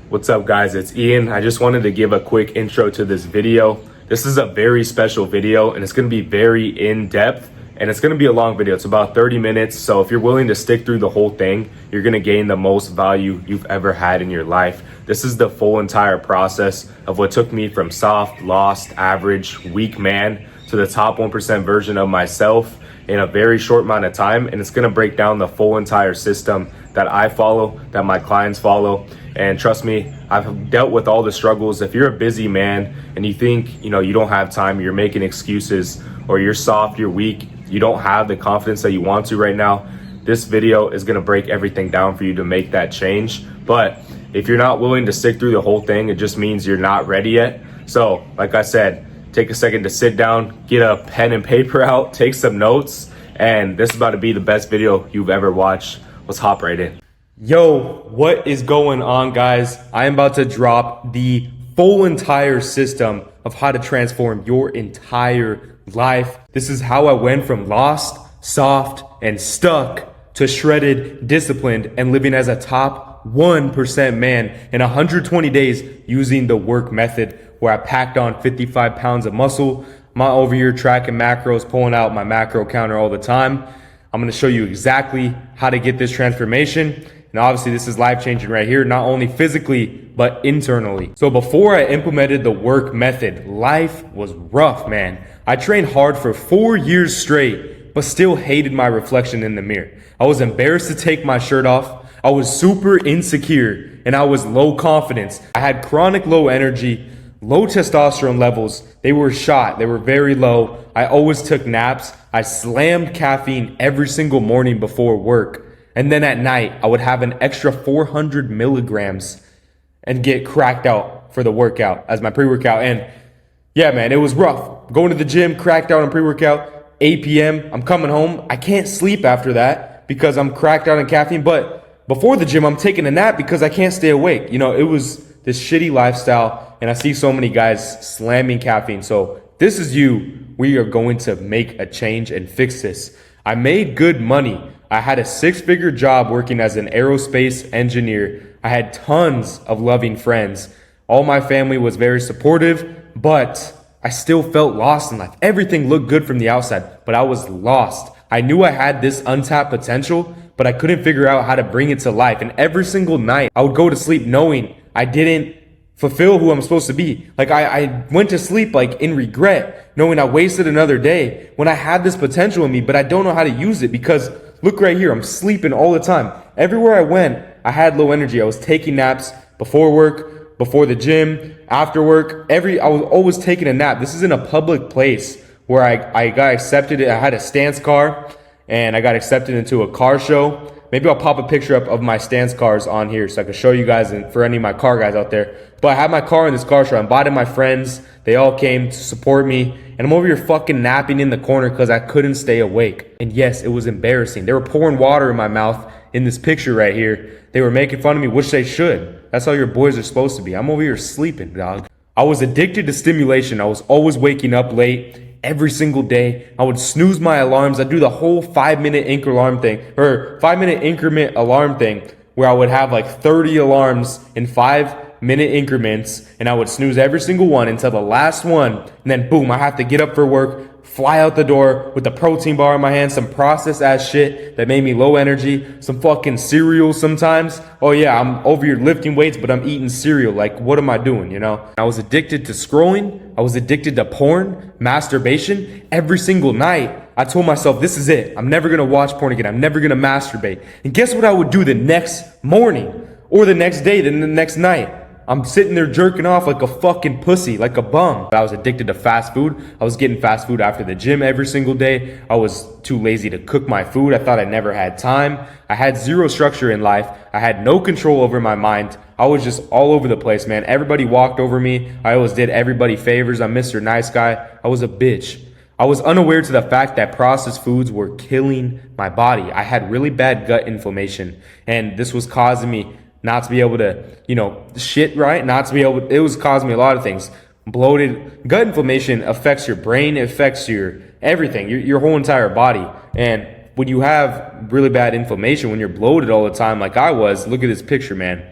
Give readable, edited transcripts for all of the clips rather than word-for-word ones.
What's up guys, it's Ian. I just wanted to give a quick intro to this video. This is a very special video and it's going to be very in-depth and it's going to be a long video. It's about 30 minutes. So if you're willing to stick through the whole thing, you're going to gain the most value you've ever had in your life. This is the full entire process of what took me from soft, lost, average, weak man to the top 1% version of myself in a very short amount of time. And it's going to break down the full entire system that I follow, that my clients follow. And trust me, I've dealt with all the struggles. If you're a busy man and you think, you don't have time, you're making excuses, or you're soft, you're weak, you don't have the confidence that you want to right now, this video is gonna break everything down for you to make that change. But if you're not willing to stick through the whole thing, it just means you're not ready yet. So like I said, take a second to sit down, get a pen and paper out, take some notes, and this is about to be the best video you've ever watched. Let's hop right in. Yo, what is going on, guys? I am about to drop the full entire system of how to transform your entire life. This is how I went from lost, soft, and stuck to shredded, disciplined, and living as a top 1% man in 120 days using the work method, where I packed on 55 pounds of muscle. I'm over here tracking macros, pulling out my macro counter all the time. I'm going to show you exactly how to get this transformation. And obviously this is life-changing right here, not only physically, but internally. So before I implemented the work method, life was rough, man. I trained hard for 4 years straight, but still hated my reflection in the mirror. I was embarrassed to take my shirt off. I was super insecure and I was low confidence. I had chronic low energy, low testosterone levels. They were shot. They were very low. I always took naps. I slammed caffeine every single morning before work. And then at night, I would have an extra 400 milligrams and get cracked out for the workout as my pre-workout. And yeah, man, it was rough. Going to the gym, cracked out on pre-workout, 8 p.m. I'm coming home. I can't sleep after that because I'm cracked out on caffeine. But before the gym, I'm taking a nap because I can't stay awake. It was this shitty lifestyle. And I see so many guys slamming caffeine. So this is you. We are going to make a change and fix this. I made good money. I had a 6-figure job working as an aerospace engineer. I had tons of loving friends. All my family was very supportive, but I still felt lost in life. Everything looked good from the outside, but I was lost. I knew I had this untapped potential, but I couldn't figure out how to bring it to life. And every single night I would go to sleep knowing I didn't fulfill who I'm supposed to be. Like I went to sleep like in regret, knowing I wasted another day when I had this potential in me, but I don't know how to use it because look right here, I'm sleeping all the time. Everywhere I went, I had low energy. I was taking naps before work, before the gym, after work. I was always taking a nap. This is in a public place where I got accepted. I had a stance car and I got accepted into a car show. Maybe I'll pop a picture up of my stance cars on here so I can show you guys and for any of my car guys out there. But I had my car in this car show. I invited my friends. They all came to support me. And I'm over here fucking napping in the corner because I couldn't stay awake. And yes, it was embarrassing. They were pouring water in my mouth in this picture right here. They were making fun of me, which they should. That's how your boys are supposed to be. I'm over here sleeping, dog. I was addicted to stimulation. I was always waking up late every single day. I would snooze my alarms. I'd do the whole 5-minute increment alarm thing where I would have like 30 alarms in 5-minute increments, and I would snooze every single one until the last one, and then boom, I have to get up for work, fly out the door with the protein bar in my hand, some processed ass shit that made me low energy, some fucking cereal sometimes. Oh yeah, I'm over here lifting weights, but I'm eating cereal. Like, what am I doing, I was addicted to scrolling. I was addicted to porn, masturbation. Every single night, I told myself, this is it. I'm never gonna watch porn again. I'm never gonna masturbate. And guess what I would do the next morning or the next day, then the next night? I'm sitting there jerking off like a fucking pussy, like a bum. I was addicted to fast food. I was getting fast food after the gym every single day. I was too lazy to cook my food. I thought I never had time. I had zero structure in life. I had no control over my mind. I was just all over the place, man. Everybody walked over me. I always did everybody favors. I'm Mr. Nice Guy. I was a bitch. I was unaware to the fact that processed foods were killing my body. I had really bad gut inflammation, and this was causing me not to be able to, shit right, it was causing me a lot of things. Bloated, gut inflammation affects your brain, it affects your everything, your whole entire body. And when you have really bad inflammation, when you're bloated all the time like I was, look at this picture, man.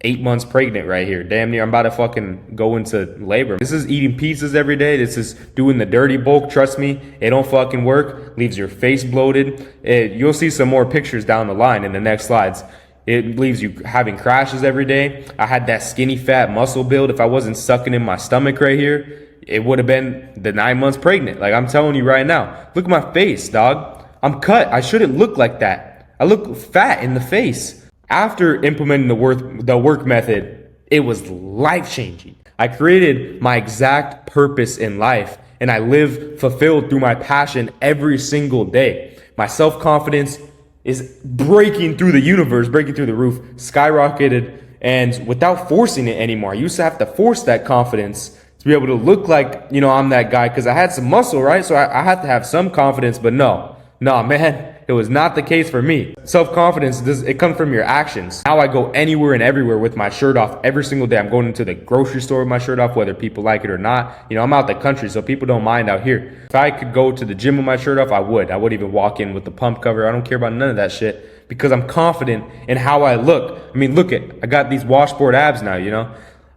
8 months pregnant right here. Damn near I'm about to fucking go into labor. This is eating pizzas every day. This is doing the dirty bulk. Trust me, it don't fucking work. Leaves your face bloated. You'll see some more pictures down the line in the next slides. It leaves you having crashes every day. I had that skinny fat muscle build. If I wasn't sucking in my stomach right here, it would have been the 9 months pregnant. Like I'm telling you right now, look at my face, dog. I'm cut. I shouldn't look like that. I look fat in the face. After implementing the work method, it was life-changing. I created my exact purpose in life, and I live fulfilled through my passion every single day. My self-confidence is breaking through the universe, breaking through the roof, skyrocketed, and without forcing it anymore. I used to have to force that confidence to be able to look like, I'm that guy, because I had some muscle, right? So I had to have some confidence, but no, man. It was not the case for me. Self-confidence, it comes from your actions. Now I go anywhere and everywhere with my shirt off every single day. I'm going into the grocery store with my shirt off, whether people like it or not. I'm out the country, so people don't mind out here. If I could go to the gym with my shirt off, I would. I would even walk in with the pump cover. I don't care about none of that shit because I'm confident in how I look. I mean, I got these washboard abs now,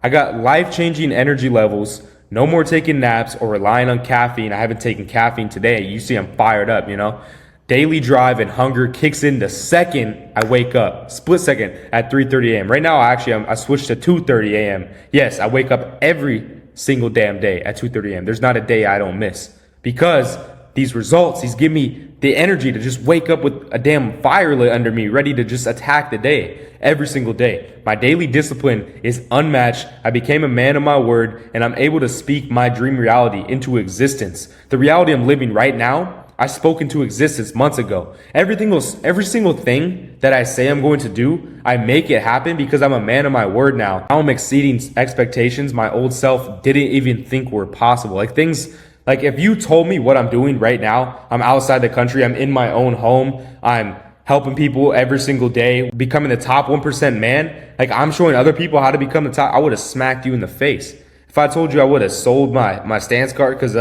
I got life-changing energy levels. No more taking naps or relying on caffeine. I haven't taken caffeine today. You see I'm fired up, Daily drive and hunger kicks in the second I wake up, split second at 3:30 a.m. Right now, I switched to 2:30 a.m. Yes, I wake up every single damn day at 2:30 a.m. There's not a day I don't miss because these results, these give me the energy to just wake up with a damn fire lit under me, ready to just attack the day every single day. My daily discipline is unmatched. I became a man of my word, and I'm able to speak my dream reality into existence. The reality I'm living right now, I spoke into existence months ago. Every single thing that I say I'm going to do, I make it happen because I'm a man of my word now. I'm exceeding expectations my old self didn't even think were possible. Like if you told me what I'm doing right now, I'm outside the country, I'm in my own home, I'm helping people every single day, becoming the top 1% man, like I'm showing other people how to become the top, I would have smacked you in the face. If I told you I would have sold my stance card because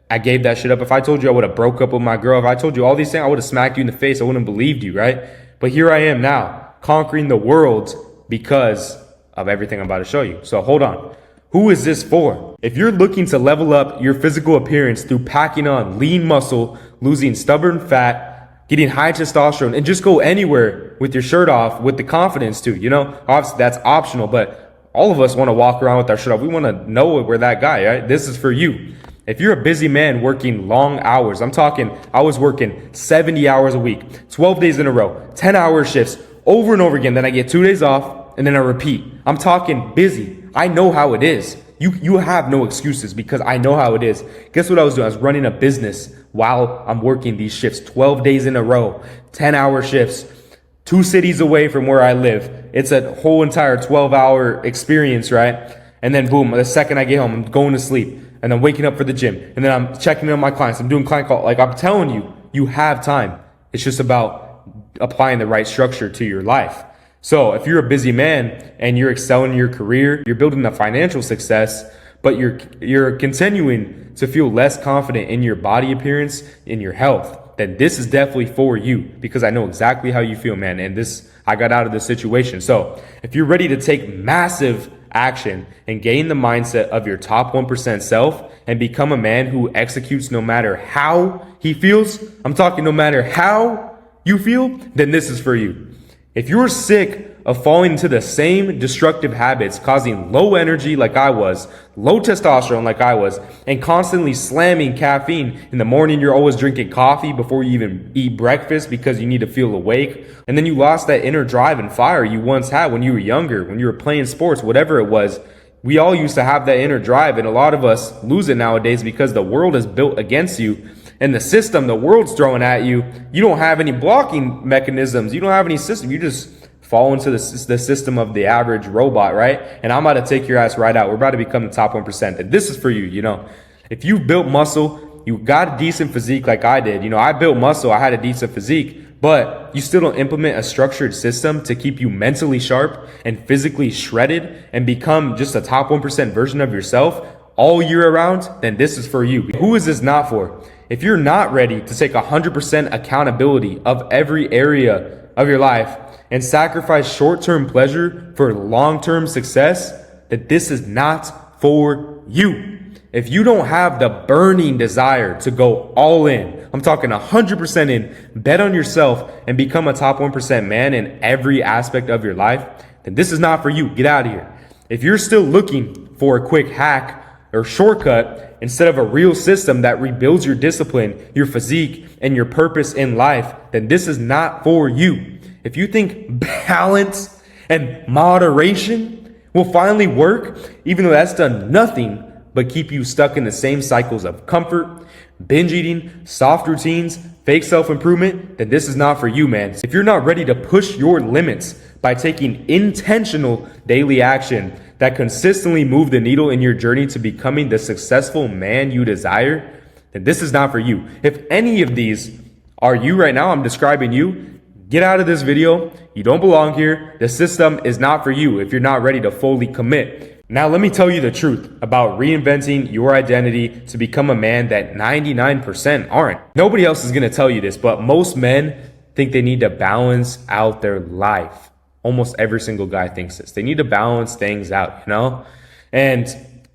I gave that shit up. If I told you I would have broke up with my girl, if I told you all these things, I would have smacked you in the face. I wouldn't have believed you, right? But here I am now, conquering the world because of everything I'm about to show you. So hold on. Who is this for? If you're looking to level up your physical appearance through packing on lean muscle, losing stubborn fat, getting high testosterone, and just go anywhere with your shirt off with the confidence too, obviously that's optional, but all of us want to walk around with our shirt off. We want to know we're that guy, right? This is for you. If you're a busy man working long hours, I'm talking, I was working 70 hours a week, 12 days in a row, 10-hour shifts over and over again. Then I get 2 days off and then I repeat. I'm talking busy. I know how it is. You have no excuses because I know how it is. Guess what I was doing? I was running a business while I'm working these shifts, 12 days in a row, 10-hour shifts, 2 cities away from where I live. It's a whole entire 12-hour experience, right? And then boom, the second I get home, I'm going to sleep. And I'm waking up for the gym. And then I'm checking in on my clients. I'm doing client call. Like I'm telling you, you have time. It's just about applying the right structure to your life. So if you're a busy man and you're excelling in your career, you're building a financial success, but you're continuing to feel less confident in your body appearance, in your health, then this is definitely for you because I know exactly how you feel, man. And I got out of this situation. So if you're ready to take massive action and gain the mindset of your top 1% self and become a man who executes no matter how he feels, I'm talking no matter how you feel, then this is for you. If you're sick of falling into the same destructive habits, causing low energy like I was, low testosterone like I was, and constantly slamming caffeine in the morning, you're always drinking coffee before you even eat breakfast because you need to feel awake. And then you lost that inner drive and fire you once had when you were younger, when you were playing sports, whatever it was. We all used to have that inner drive, and a lot of us lose it nowadays because the world is built against you. And the system the world's throwing at you, you don't have any blocking mechanisms. You don't have any system. You just fall into the system of the average robot, right? And I'm about to take your ass right out. We're about to become the top 1%. And this is for you, If you've built muscle, you got a decent physique like I did. I built muscle. I had a decent physique. But you still don't implement a structured system to keep you mentally sharp and physically shredded and become just a top 1% version of yourself all year around, then this is for you. Who is this not for? If you're not ready to take 100% accountability of every area of your life and sacrifice short-term pleasure for long-term success, then this is not for you. If you don't have the burning desire to go all in, I'm talking 100% in, bet on yourself and become a top 1% man in every aspect of your life, then this is not for you. Get out of here. If you're still looking for a quick hack or shortcut instead of a real system that rebuilds your discipline, your physique, and your purpose in life, then this is not for you. If you think balance and moderation will finally work, even though that's done nothing but keep you stuck in the same cycles of comfort, binge eating, soft routines, fake self-improvement, then this is not for you, man. If you're not ready to push your limits by taking intentional daily action that consistently move the needle in your journey to becoming the successful man you desire, then this is not for you. If any of these are you right now, I'm describing you, get out of this video. You don't belong here. The system is not for you if you're not ready to fully commit. Now, let me tell you the truth about reinventing your identity to become a man that 99% aren't. Nobody else is going to tell you this, but most men think they need to balance out their life. Almost every single guy thinks this. They need to balance things out, you know? And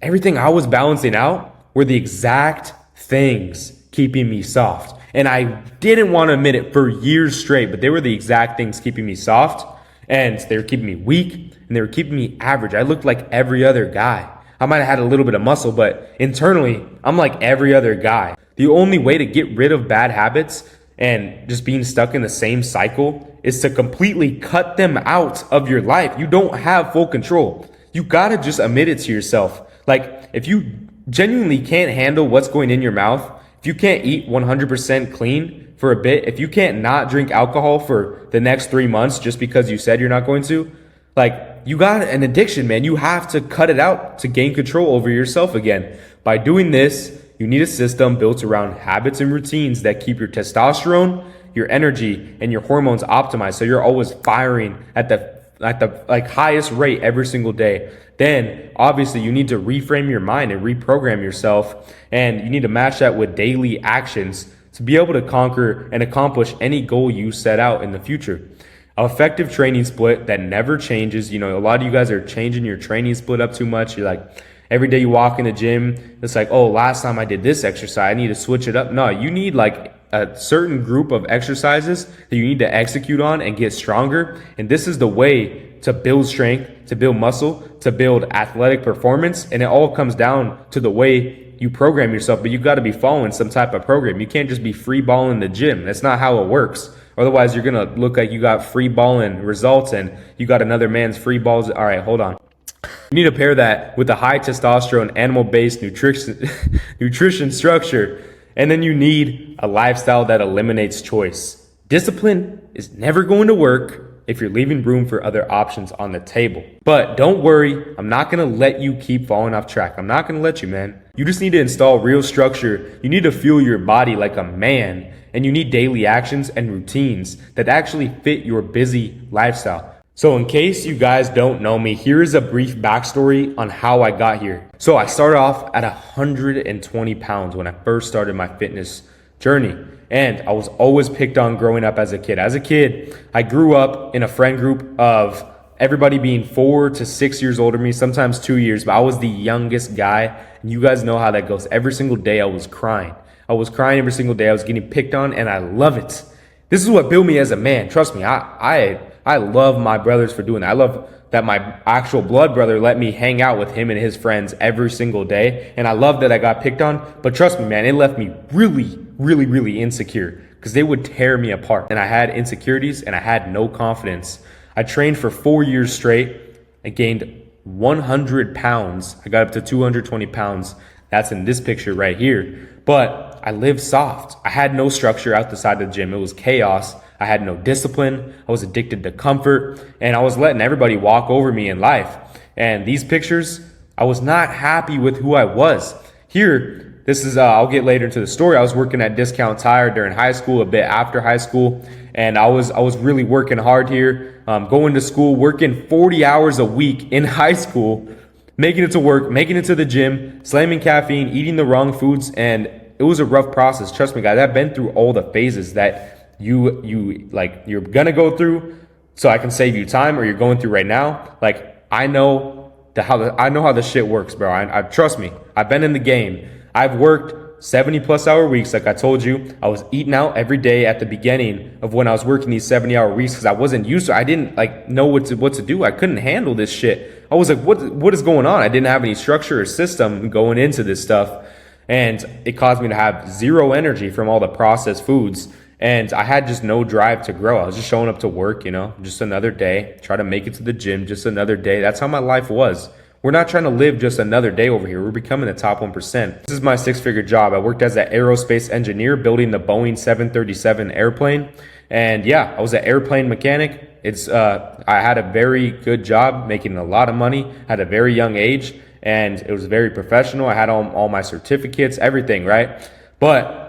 everything I was balancing out were the exact things keeping me soft. And I didn't want to admit it for years straight, but they were the exact things keeping me soft. And they were keeping me weak, and they were keeping me average. I looked like every other guy. I might have had a little bit of muscle, but internally, I'm like every other guy. The only way to get rid of bad habits and just being stuck in the same cycle is to completely cut them out of your life. You don't have full control. You gotta just admit it to yourself. Like, if you genuinely can't handle what's going in your mouth, if you can't eat 100% clean for a bit, if you can't not drink alcohol for the next 3 months just because you said you're not going to, like, you got an addiction, man. You have to cut it out to gain control over yourself again. By doing this, you need a system built around habits and routines that keep your testosterone, your energy, and your hormones optimized, so you're always firing at the like highest rate every single day. Then obviously you need to reframe your mind and reprogram yourself, and you need to match that with daily actions to be able to conquer and accomplish any goal you set out in the future. An effective training split that never changes. You know, a lot of you guys are changing your training split up too much. You're like, every day you walk in the gym, it's like, oh, last time I did this exercise, I need to switch it up. No, you need like a certain group of exercises that you need to execute on and get stronger. And this is the way to build strength, to build muscle, to build athletic performance. And it all comes down to the way you program yourself, but you got to be following some type of program. You can't just be free balling the gym. That's not how it works. Otherwise, you're going to look like you got free balling results and you got another man's free balls. All right, hold on. You need to pair that with a high testosterone, animal-based nutrition structure. And then you need a lifestyle that eliminates choice. Discipline is never going to work if you're leaving room for other options on the table. But don't worry, I'm not going to let you keep falling off track. I'm not going to let you, man. You just need to install real structure. You need to fuel your body like a man. And you need daily actions and routines that actually fit your busy lifestyle. So in case you guys don't know me, here is a brief backstory on how I got here. So I started off at 120 pounds when I first started my fitness journey. And I was always picked on growing up as a kid. As a kid, I grew up in a friend group of everybody being 4 to 6 years older than me, sometimes 2 years, but I was the youngest guy. And you guys know how that goes. Every single day I was crying. I was crying every single day. I was getting picked on, and I love it. This is what built me as a man. Trust me, I love my brothers for doing that. I love that my actual blood brother let me hang out with him and his friends every single day. And I love that I got picked on. But trust me, man, it left me really insecure because they would tear me apart. And I had insecurities and I had no confidence. I trained for 4 years straight. I gained 100 pounds. I got up to 220 pounds. That's in this picture right here. But I lived soft. I had no structure out the side of the gym. It was chaos. I had no discipline. I was addicted to comfort, and I was letting everybody walk over me in life. And these pictures, I was not happy with who I was. Here, this is, I'll get later into the story. I was working at Discount Tire during high school, a bit after high school. And I was really working hard here, going to school, working 40 hours a week in high school, making it to work, making it to the gym, slamming caffeine, eating the wrong foods. And it was a rough process. Trust me, guys, I've been through all the phases that you're gonna go through so I can save you time or you're going through right now. Like, I know how the shit works, bro. I trust me. I've been in the game. I've worked 70+ hour weeks. Like I told you, I was eating out every day at the beginning of when I was working these 70-hour weeks because I wasn't used to it. I didn't like know what to do. I couldn't handle this shit. I was like, what is going on? I didn't have any structure or system going into this stuff. And it caused me to have zero energy from all the processed foods. And I had just no drive to grow. I was just showing up to work, just another day, try to make it to the gym, just another day. That's how my life was. We're not trying to live just another day over here. We're becoming the top 1%. This is my 6-figure job. I worked as an aerospace engineer building the Boeing 737 airplane. And yeah, I was an airplane mechanic. I had a very good job, making a lot of money at a very young age. And it was very professional. I had all my certificates, everything, right? But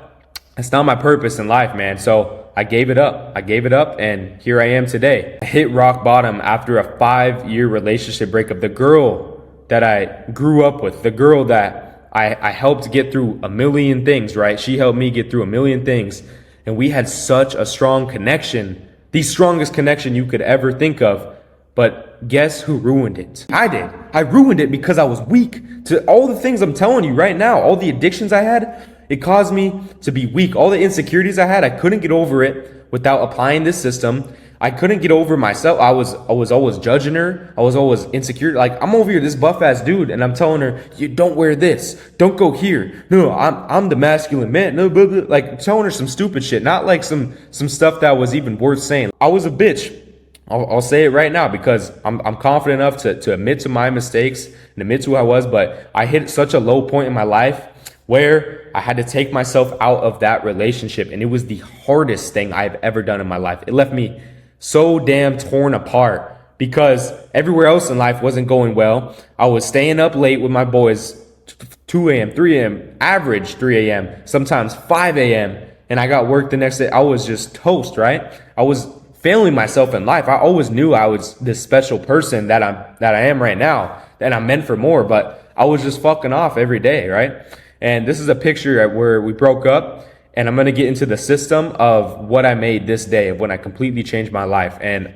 it's not my purpose in life, man. So I gave it up. And here I am today. I hit rock bottom after a 5-year relationship breakup. The girl that I grew up with, the girl that I helped get through a million things, right? She helped me get through a million things. And we had such a strong connection, the strongest connection you could ever think of. But guess who ruined it? I did. I ruined it because I was weak to all the things I'm telling you right now. All the addictions I had, it caused me to be weak. All the insecurities I had, I couldn't get over it without applying this system. I couldn't get over myself. I was always judging her. I was always insecure. Like, I'm over here, this buff ass dude, and I'm telling her, you don't wear this. Don't go here. No, I'm the masculine man. No, blah, blah. Like telling her some stupid shit, not like some stuff that was even worth saying. I was a bitch. I'll say it right now because I'm confident enough to admit to my mistakes and admit to who I was, but I hit such a low point in my life where I had to take myself out of that relationship, and it was the hardest thing I've ever done in my life. It left me so damn torn apart because everywhere else in life wasn't going well. I was staying up late with my boys, 2 a.m., 3 a.m., average 3 a.m., sometimes 5 a.m., and I got work the next day. I was just toast, right? I was failing myself in life. I always knew I was this special person that I am right now, and I'm meant for more, but I was just fucking off every day, right? And this is a picture where we broke up, and I'm going to get into the system of what I made this day, of when I completely changed my life. And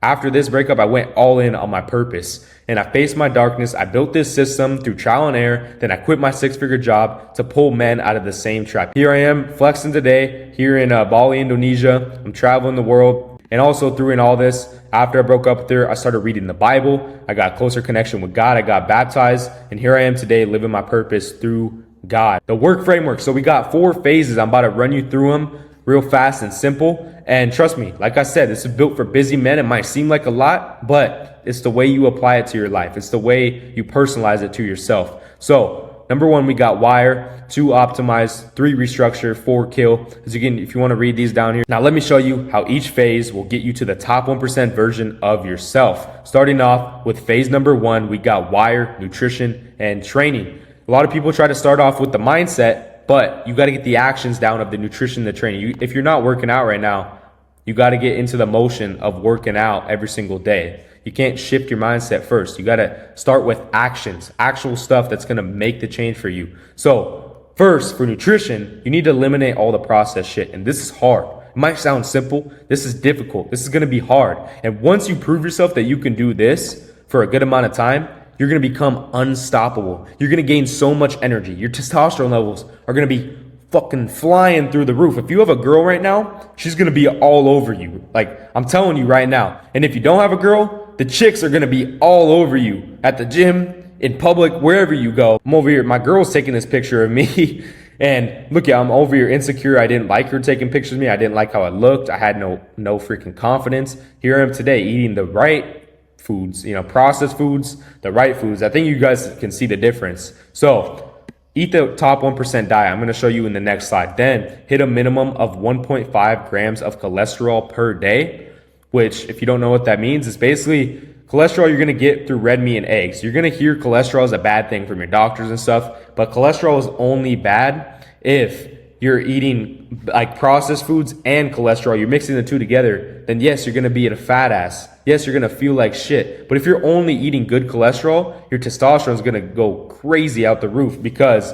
after this breakup, I went all in on my purpose, and I faced my darkness. I built this system through trial and error. Then I quit my 6-figure job to pull men out of the same trap. Here I am flexing today here in Bali, Indonesia. I'm traveling the world. And also through in all this, after I broke up with her, I started reading the Bible. I got a closer connection with God. I got baptized. And here I am today living my purpose through God. The work framework. So we got 4 phases. I'm about to run you through them real fast and simple. And trust me, like I said, this is built for busy men. It might seem like a lot, but it's the way you apply it to your life. It's the way you personalize it to yourself. So number 1, we got wire. 2, optimize. 3, restructure. 4, kill. As you can, if you want to read these down here. Now let me show you how each phase will get you to the top 1% version of yourself. Starting off with phase number 1, we got wire, nutrition, and training. A lot of people try to start off with the mindset, but you got to get the actions down of the nutrition, the training. If you're not working out right now, you got to get into the motion of working out every single day. You can't shift your mindset first. You got to start with actions, actual stuff that's going to make the change for you. So first, for nutrition, you need to eliminate all the processed shit. And this is hard. It might sound simple. This is difficult. This is going to be hard. And once you prove yourself that you can do this for a good amount of time, you're going to become unstoppable. You're going to gain so much energy. Your testosterone levels are going to be fucking flying through the roof. If you have a girl right now, she's going to be all over you. Like, I'm telling you right now. And if you don't have a girl, the chicks are going to be all over you at the gym, in public, wherever you go. I'm over here. My girl's taking this picture of me. And look, I'm over here insecure. I didn't like her taking pictures of me. I didn't like how I looked. I had no freaking confidence. Here I am today eating the right foods, processed foods, the right foods. I think you guys can see the difference. So eat the top 1% diet. I'm going to show you in the next slide. Then hit a minimum of 1.5 grams of cholesterol per day, which if you don't know what that means, it's basically cholesterol you're going to get through red meat and eggs. You're going to hear cholesterol is a bad thing from your doctors and stuff, but cholesterol is only bad if you're eating like processed foods and cholesterol. You're mixing the two together, then yes, you're going to be a fat ass. Yes, you're going to feel like shit. But if you're only eating good cholesterol, your testosterone is going to go crazy out the roof because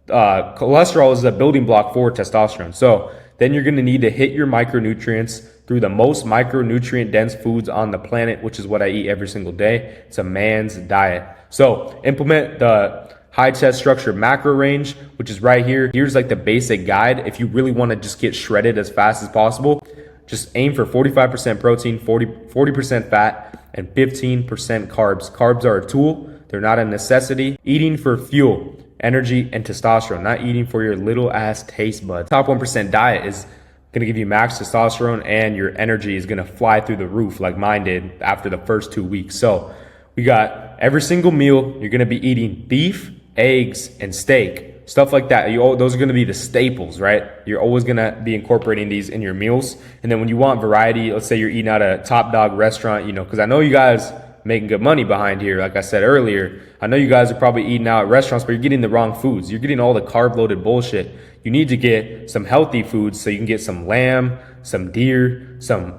cholesterol is a building block for testosterone. So then you're going to need to hit your micronutrients through the most micronutrient dense foods on the planet, which is what I eat every single day. It's a man's diet. So implement the high test structure macro range, which is right here. Here's like the basic guide. If you really want to just get shredded as fast as possible, just aim for 45% protein, 40% fat, and 15% carbs. Carbs are a tool. They're not a necessity. Eating for fuel, energy, and testosterone, not eating for your little ass taste buds. Top 1% diet is gonna give you max testosterone, and your energy is gonna fly through the roof like mine did after the first 2 weeks. So we got every single meal, you're gonna be eating beef, eggs, and steak, stuff like that. Those are gonna be the staples, right? You're always gonna be incorporating these in your meals. And then when you want variety, let's say you're eating at a top dog restaurant, because I know you guys making good money behind here. Like I said earlier, I know you guys are probably eating out at restaurants, but you're getting the wrong foods. You're getting all the carb loaded bullshit. You need to get some healthy foods, so you can get some lamb, some deer, some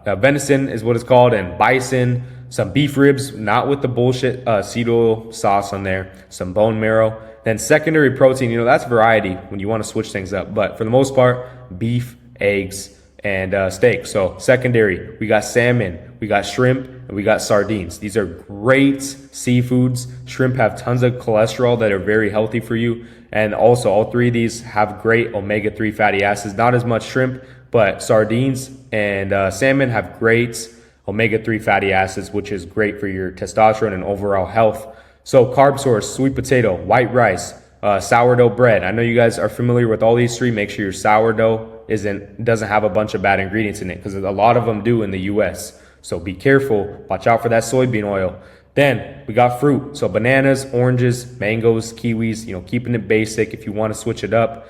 venison is what it's called, and bison, some beef ribs, not with the bullshit seed oil sauce on there, some bone marrow. Then secondary protein, that's variety when you want to switch things up. But for the most part, beef, eggs, and steak. So secondary, we got salmon, we got shrimp, and we got sardines. These are great seafoods. Shrimp have tons of cholesterol that are very healthy for you. And also all three of these have great omega-3 fatty acids. Not as much shrimp, but sardines and salmon have great omega-3 fatty acids, which is great for your testosterone and overall health. So carb source, sweet potato, white rice, sourdough bread. I know you guys are familiar with all these three. Make sure your sourdough doesn't have a bunch of bad ingredients in it, because a lot of them do in the US. So be careful. Watch out for that soybean oil. Then we got fruit. So bananas, oranges, mangoes, kiwis, keeping it basic. If you want to switch it up,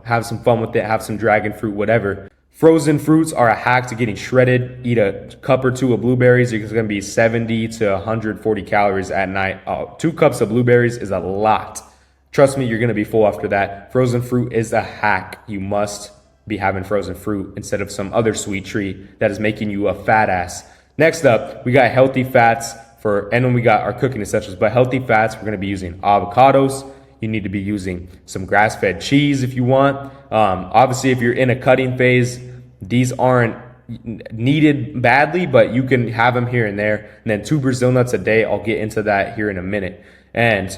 have some fun with it, have some dragon fruit, whatever. Frozen fruits are a hack to getting shredded. Eat a cup or two of blueberries. It's going to be 70 to 140 calories at night. 2 cups of blueberries is a lot. Trust me, you're going to be full after that. Frozen fruit is a hack. You must be having frozen fruit instead of some other sweet treat that is making you a fat ass. Next up, we got healthy fats and then we got our cooking essentials. But healthy fats, we're going to be using avocados. You need to be using some grass-fed cheese if you want. Obviously, if you're in a cutting phase, these aren't needed badly, but you can have them here and there. And then 2 Brazil nuts a day. I'll get into that here in a minute. And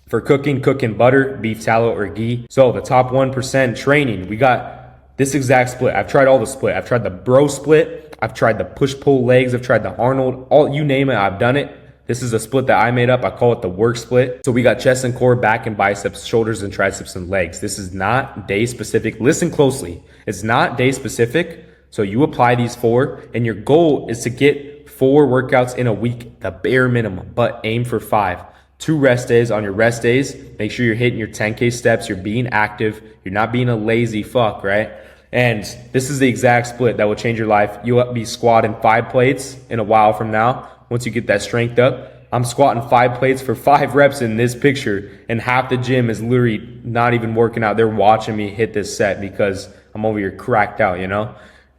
for cooking butter, beef tallow, or ghee. So the top 1% training, we got this exact split. I've tried all the split. I've tried the bro split. I've tried the push-pull legs. I've tried the Arnold. You name it, I've done it. This is a split that I made up. I call it the work split. So we got chest and core, back and biceps, shoulders and triceps and legs. This is not day specific. Listen closely. It's not day specific. So you apply these 4, and your goal is to get 4 workouts in a week, the bare minimum, but aim for 5. 2 rest days. On your rest days, make sure you're hitting your 10K steps. You're being active. You're not being a lazy fuck, right? And this is the exact split that will change your life. You'll be squatting 5 plates in a while from now. Once you get that strength up, I'm squatting 5 plates for 5 reps in this picture, and half the gym is literally not even working out. They're watching me hit this set because I'm over here cracked out,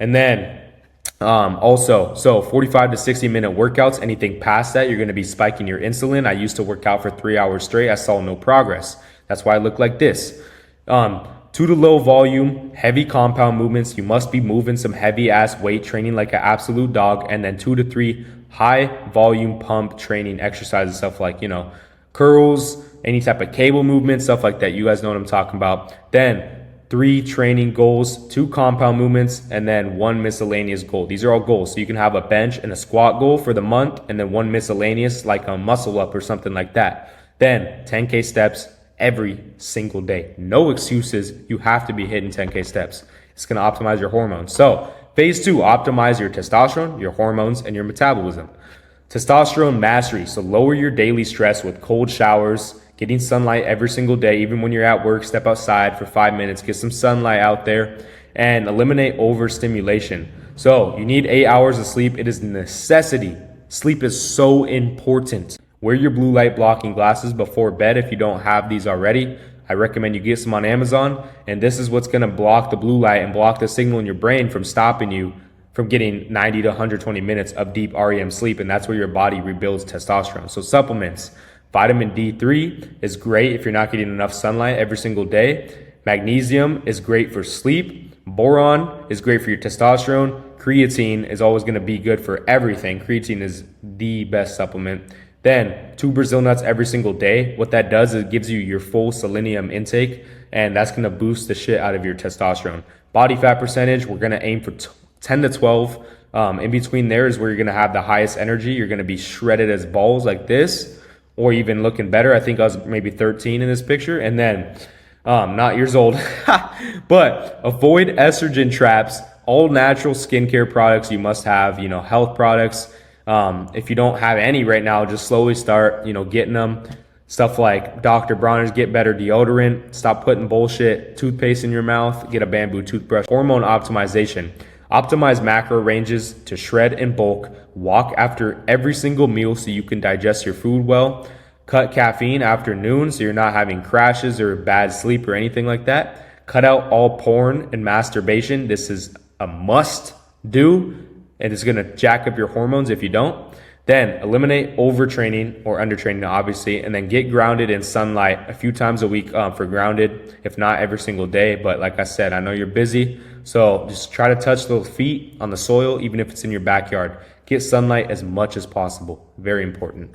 And then also, so 45 to 60 minute workouts. Anything past that, you're going to be spiking your insulin. I used to work out for 3 hours straight. I saw no progress. That's why I look like this. 2 to low volume, heavy compound movements. You must be moving some heavy ass weight training like an absolute dog. And then 2 to 3 high volume pump training exercises, stuff like, curls, any type of cable movement, stuff like that. You guys know what I'm talking about. Then 3 training goals, 2 compound movements, and then 1 miscellaneous goal. These are all goals. So you can have a bench and a squat goal for the month, and then 1 miscellaneous, like a muscle up or something like that. Then 10K steps every single day. No excuses. You have to be hitting 10K steps. It's going to optimize your hormones. So phase 2, optimize your testosterone, your hormones, and your metabolism. Testosterone mastery. So lower your daily stress with cold showers, getting sunlight every single day. Even when you're at work, step outside for 5 minutes, get some sunlight out there, and eliminate overstimulation. So you need 8 hours of sleep. It is a necessity. Sleep is so important. Wear your blue light blocking glasses before bed if you don't have these already. I recommend you get some on Amazon, and this is what's going to block the blue light and block the signal in your brain from stopping you from getting 90 to 120 minutes of deep REM sleep, and that's where your body rebuilds testosterone. So supplements. Vitamin D3 is great if you're not getting enough sunlight every single day. Magnesium is great for sleep. Boron is great for your testosterone. Creatine is always going to be good for everything. Creatine is the best supplement. Then 2 Brazil nuts every single day. What that does is it gives you your full selenium intake, and that's going to boost the shit out of your testosterone. Body fat percentage, we're going to aim for 10 to 12. In between there is where you're going to have the highest energy. You're going to be shredded as balls like this, or even looking better. I think I was maybe 13 in this picture. And then not years old, but avoid estrogen traps. All natural skincare products you must have, health products. If you don't have any right now, just slowly start, getting them. Stuff like Dr. Bronner's Get Better deodorant. Stop putting bullshit toothpaste in your mouth. Get a bamboo toothbrush. Hormone optimization. Optimize macro ranges to shred and bulk. Walk after every single meal so you can digest your food well. Cut caffeine after noon so you're not having crashes or bad sleep or anything like that. Cut out all porn and masturbation. This is a must do, and it's going to jack up your hormones if you don't. Then eliminate overtraining or undertraining, obviously, and then get grounded in sunlight a few times a week for grounded, if not every single day. But like I said, I know you're busy, so just try to touch those feet on the soil, even if it's in your backyard. Get sunlight as much as possible. Very important.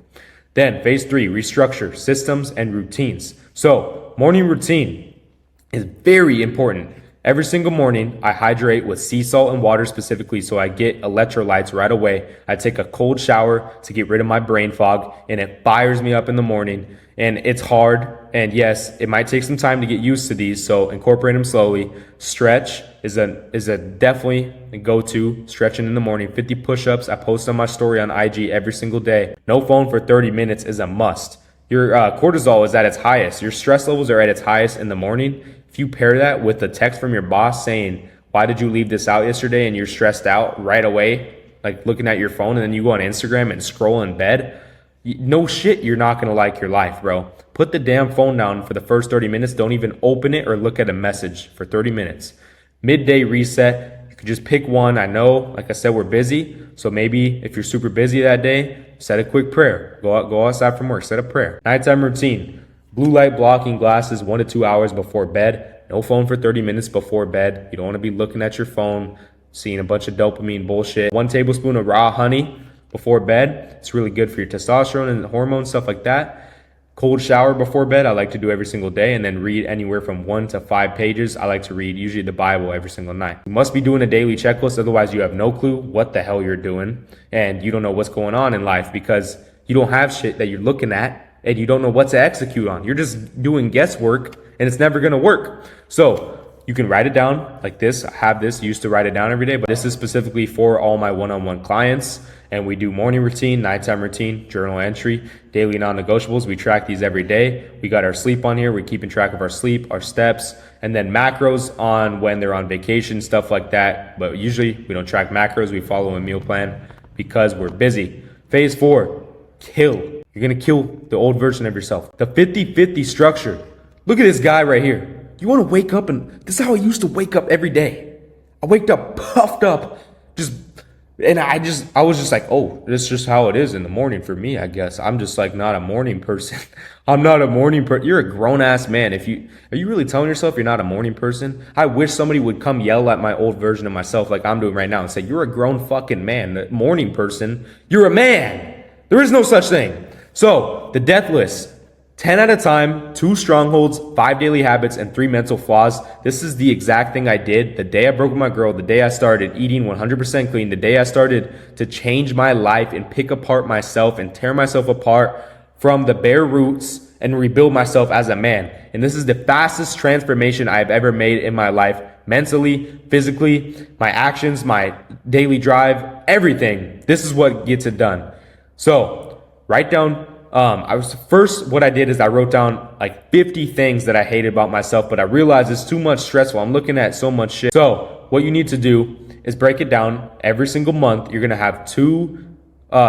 Then phase 3, restructure systems and routines. So morning routine is very important. Every single morning, I hydrate with sea salt and water specifically so I get electrolytes right away. I take a cold shower to get rid of my brain fog, and it fires me up in the morning. And it's hard, and yes, it might take some time to get used to these, so incorporate them slowly. Stretch is a definitely a go-to, stretching in the morning. 50 push-ups. I post on my story on IG every single day. No phone for 30 minutes is a must. Your cortisol is at its highest. Your stress levels are at its highest in the morning. If you pair that with a text from your boss saying, why did you leave this out yesterday, and you're stressed out right away, like looking at your phone, and then you go on Instagram and scroll in bed, no shit, you're not going to like your life, bro. Put the damn phone down for the first 30 minutes. Don't even open it or look at a message for 30 minutes. Midday reset. You could just pick one. I know, like I said, we're busy. So maybe if you're super busy that day, set a quick prayer. Go outside from work, set a prayer. Nighttime routine. Blue light blocking glasses 1 to 2 hours before bed. No phone for 30 minutes before bed. You don't want to be looking at your phone, seeing a bunch of dopamine bullshit. 1 tablespoon of raw honey before bed. It's really good for your testosterone and hormones, stuff like that. Cold shower before bed, I like to do every single day, and then read anywhere from 1 to 5 pages. I like to read usually the Bible every single night. You must be doing a daily checklist, otherwise you have no clue what the hell you're doing, and you don't know what's going on in life because you don't have shit that you're looking at and you don't know what to execute on. You're just doing guesswork and it's never gonna work. So you can write it down like this. I have this, used to write it down every day, but this is specifically for all my one-on-one clients. And we do morning routine, nighttime routine, journal entry, daily non-negotiables. We track these every day. We got our sleep on here. We're keeping track of our sleep, our steps, and then macros on when they're on vacation, stuff like that. But usually we don't track macros. We follow a meal plan because we're busy. Phase 4, kill. You're going to kill the old version of yourself. The 50-50 structure. Look at this guy right here. You want to wake up, and this is how I used to wake up every day. I waked up puffed up, I was just like, oh, this is just how it is in the morning for me, I guess. I'm just like not a morning person. I'm not a morning person. You're a grown ass man. Are you really telling yourself you're not a morning person? I wish somebody would come yell at my old version of myself like I'm doing right now and say, you're a grown fucking man, a morning person. You're a man. There is no such thing. So the death list. 10 at a time, 2 strongholds, 5 daily habits, and 3 mental flaws. This is the exact thing I did the day I broke with my girl, the day I started eating 100% clean, the day I started to change my life and pick apart myself and tear myself apart from the bare roots and rebuild myself as a man. And this is the fastest transformation I've ever made in my life, mentally, physically, my actions, my daily drive, everything. This is what gets it done. So write down. What I did is I wrote down like 50 things that I hated about myself, but I realized it's too much stressful. I'm looking at so much shit. So what you need to do is break it down. Every single month, you're going to have 2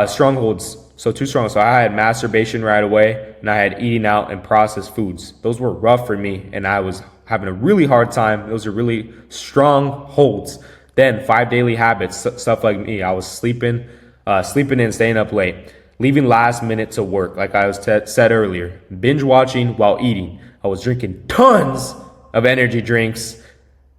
strongholds. So 2 strongholds. So I had masturbation right away, and I had eating out and processed foods. Those were rough for me, and I was having a really hard time. Those are really strong holds. Then 5 daily habits, stuff like me. I was sleeping in, staying up late. Leaving last minute to work, like I said earlier. Binge watching while eating. I was drinking tons of energy drinks.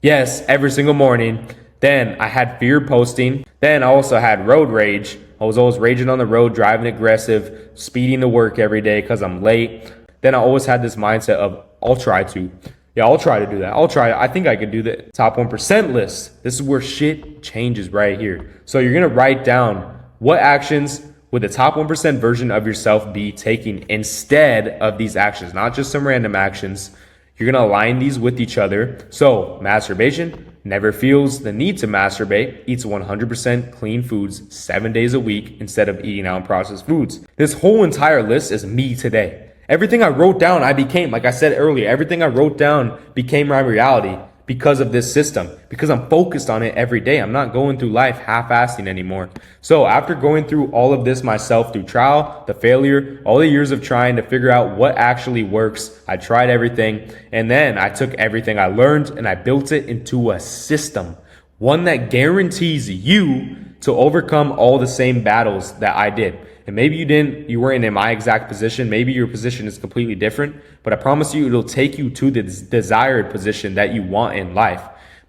Yes, every single morning. Then I had fear posting. Then I also had road rage. I was always raging on the road, driving aggressive, speeding to work every day because I'm late. Then I always had this mindset of, I'll try to. Yeah, I'll try to do that. I'll try. I think I could do the top 1% list. This is where shit changes right here. So you're going to write down what actions would the top 1% version of yourself be taking instead of these actions, not just some random actions. You're going to align these with each other. So masturbation, never feels the need to masturbate, eats 100% clean foods 7 days a week instead of eating out processed foods. This whole entire list is me today. Everything I wrote down, I became, like I said earlier, everything I wrote down became my reality because of this system, because I'm focused on it every day. I'm not going through life half-assing anymore. So after going through all of this myself, through trial, the failure, all the years of trying to figure out what actually works, I tried everything. And then I took everything I learned and I built it into a system, one that guarantees you to overcome all the same battles that I did. And maybe you weren't in my exact position. Maybe your position is completely different, but I promise you it'll take you to the desired position that you want in life,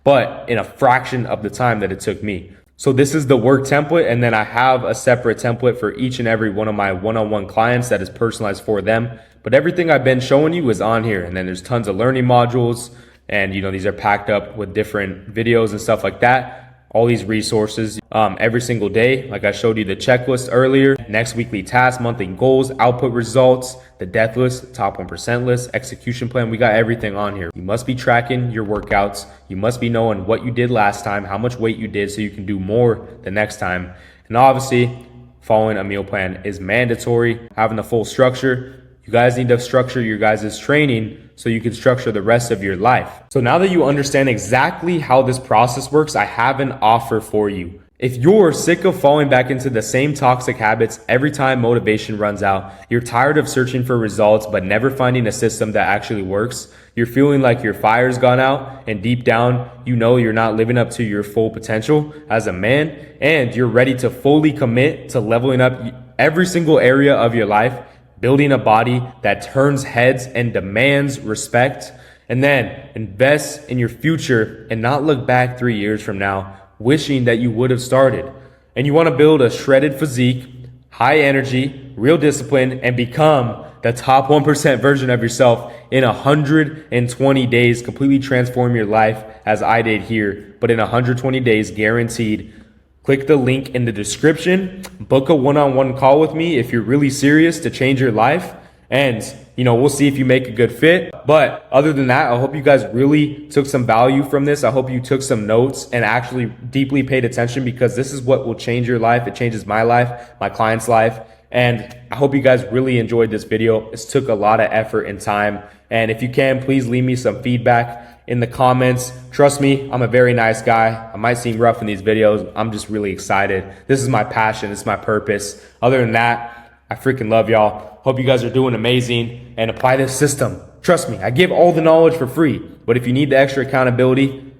but in a fraction of the time that it took me. So this is the work template. And then I have a separate template for each and every one of my one-on-one clients that is personalized for them. But everything I've been showing you is on here. And then there's tons of learning modules. And these are packed up with different videos and stuff like that. All these resources every single day. Like I showed you the checklist earlier, next weekly tasks, monthly goals, output results, the death list, top 1% list, execution plan. We got everything on here. You must be tracking your workouts. You must be knowing what you did last time, how much weight you did so you can do more the next time. And obviously, following a meal plan is mandatory. Having the full structure. You guys need to structure your guys' training so you can structure the rest of your life. So now that you understand exactly how this process works, I have an offer for you. If you're sick of falling back into the same toxic habits every time motivation runs out, you're tired of searching for results but never finding a system that actually works, you're feeling like your fire's gone out and deep down you know you're not living up to your full potential as a man, and you're ready to fully commit to leveling up every single area of your life, building a body that turns heads and demands respect, and then invest in your future and not look back 3 years from now wishing that you would have started. And you want to build a shredded physique, high energy, real discipline, and become the top 1% version of yourself in 120 days, completely transform your life as I did here, but in 120 days guaranteed. Click the link in the description, book a one-on-one call with me if you're really serious to change your life. And, we'll see if you make a good fit. But other than that, I hope you guys really took some value from this. I hope you took some notes and actually deeply paid attention, because this is what will change your life. It changes my life, my client's life. And I hope you guys really enjoyed this video. It took a lot of effort and time. And if you can, please leave me some feedback in the comments. Trust me, I'm a very nice guy. I might seem rough in these videos. I'm just really excited. This is my passion. This is my purpose. Other than that, I freaking love y'all. Hope you guys are doing amazing and apply this system. Trust me, I give all the knowledge for free. But if you need the extra accountability,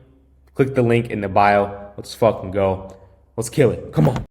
click the link in the bio. Let's fucking go. Let's kill it. Come on.